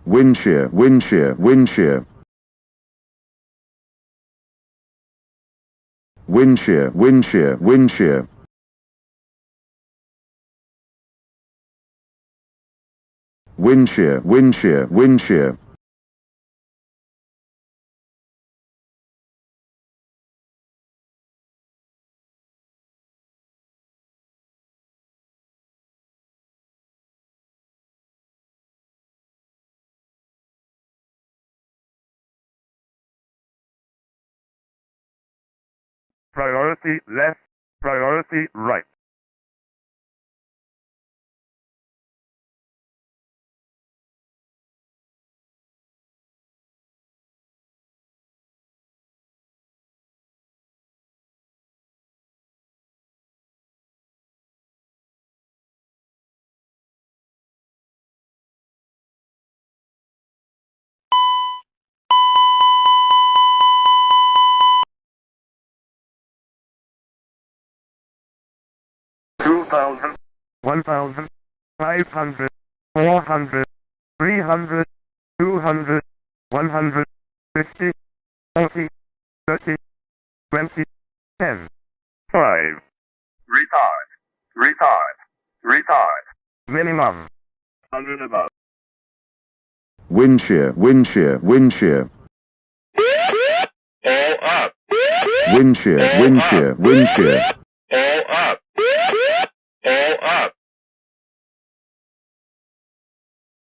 wind shear, wind shear, wind shear, wind shear, wind shear, wind shear, wind shear, wind shear, wind shear, priority left, priority right. Two thousand, 1,000, 500, 400, 300, 200, 150, 40, 30, 20, 10, 5. Retard, retard, retard. Minimum. 100 above. wind shear, wind shear, wind shear, All up. wind shear, wind shear, wind shear, All up. All up.